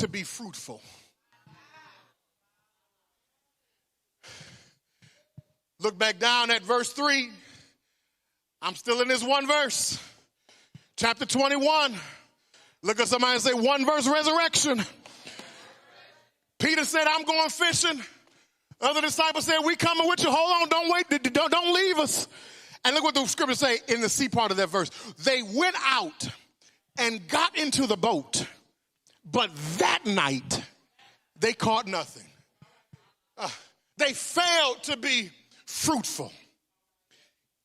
to be fruitful. Look back down at verse 3. I'm still in this one verse. Chapter 21. Look at somebody and say, one verse resurrection. Peter said, I'm going fishing. Other disciples said, we coming with you. Hold on, don't wait, don't leave us. And look what the scripture say in the C part of that verse. They went out and got into the boat, but that night they caught nothing. They failed to be fruitful.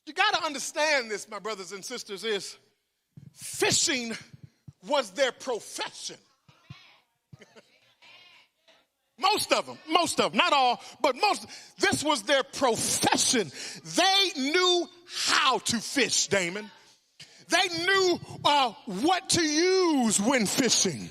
You got to understand this, my brothers and sisters, is fishing was their profession. Most of them, not all, but most. This was their profession. They knew how to fish, Damon. They knew what to use when fishing,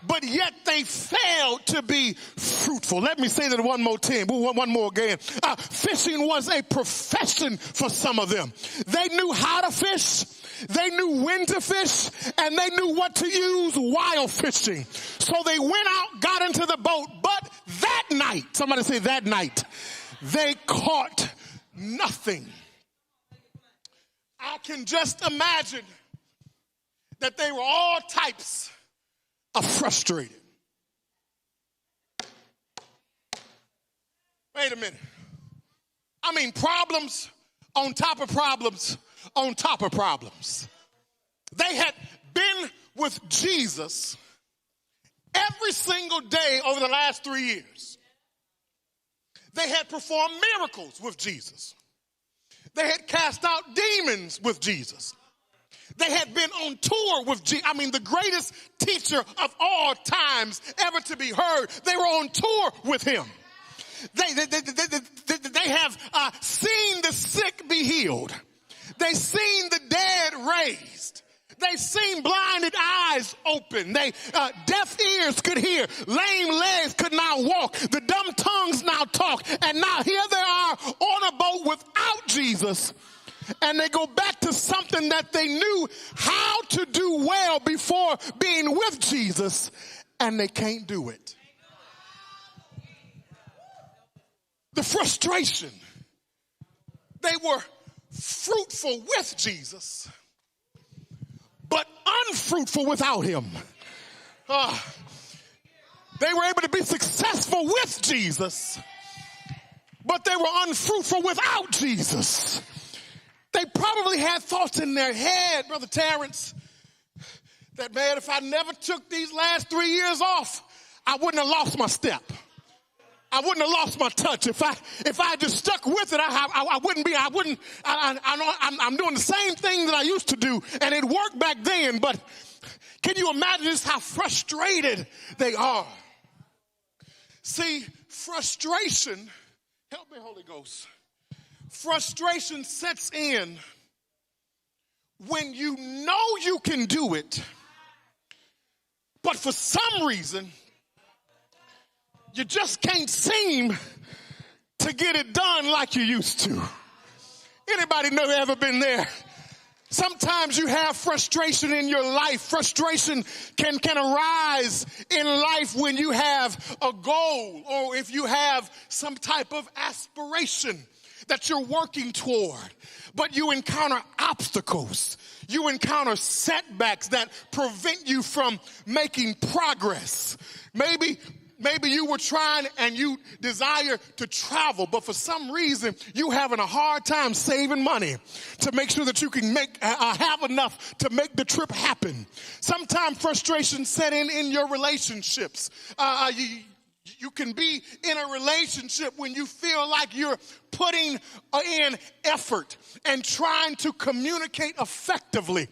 but yet they failed to be fruitful. Let me say that one more time, one more again. Fishing was a profession for some of them. They knew how to fish, they knew when to fish, and they knew what to use while fishing. So they went out, got into the boat, but that night, somebody say that night, they caught nothing. I can just imagine that they were all types of frustrated. Wait a minute. I mean, problems on top of problems on top of problems. They had been with Jesus every single day over the last 3 years. They had performed miracles with Jesus. They had cast out demons with Jesus. They had been on tour with Jesus. I mean, the greatest teacher of all times ever to be heard. They were on tour with him. They have seen the sick be healed. They seen the dead raised. They seen blinded eyes open. They deaf ears could hear. Lame legs could now walk. The dumb tongues now talk. And now here they are on a boat without Jesus. And they go back to something that they knew how to do well before being with Jesus. And they can't do it. The frustration. They were fruitful with Jesus, but unfruitful without him. They were able to be successful with Jesus, but they were unfruitful without Jesus. They probably had thoughts in their head, Brother Terrence, that, man, if I never took these last 3 years off, I wouldn't have lost my step. I wouldn't have lost my touch. If I just stuck with it, I'm doing the same thing that I used to do, and it worked back then. But can you imagine just how frustrated they are? See, frustration, help me, Holy Ghost. Frustration sets in when you know you can do it, but for some reason, you just can't seem to get it done like you used to. Anybody know ever been there? Sometimes you have frustration in your life. Frustration can arise in life when you have a goal or if you have some type of aspiration that you're working toward, but you encounter obstacles. You encounter setbacks that prevent you from making progress. Maybe you were trying and you desire to travel, but for some reason you having a hard time saving money to make sure that you can have enough to make the trip happen. Sometimes frustration set in your relationships. You can be in a relationship when you feel like you're putting in effort and trying to communicate effectively,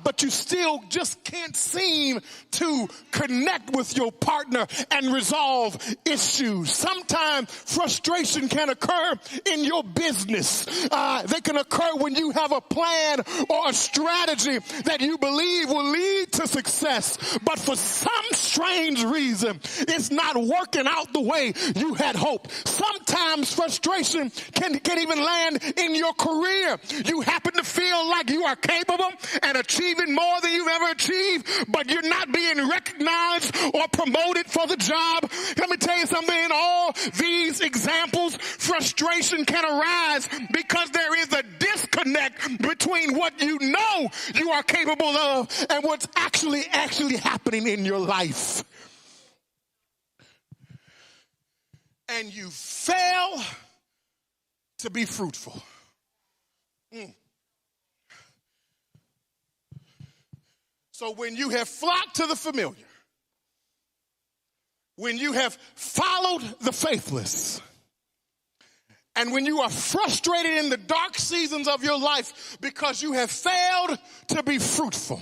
but you still just can't seem to connect with your partner and resolve issues. Sometimes frustration can occur in your business. They can occur when you have a plan or a strategy that you believe will lead to success, but for some strange reason, it's not working working out the way you had hoped. Sometimes frustration can even land in your career. You happen to feel like you are capable and achieving more than you've ever achieved, but you're not being recognized or promoted for the job. Let me tell you something. In all these examples, frustration can arise because there is a disconnect between what you know you are capable of and what's actually happening in your life. And you fail to be fruitful. So when you have flocked to the familiar, when you have followed the faithless, and when you are frustrated in the dark seasons of your life because you have failed to be fruitful,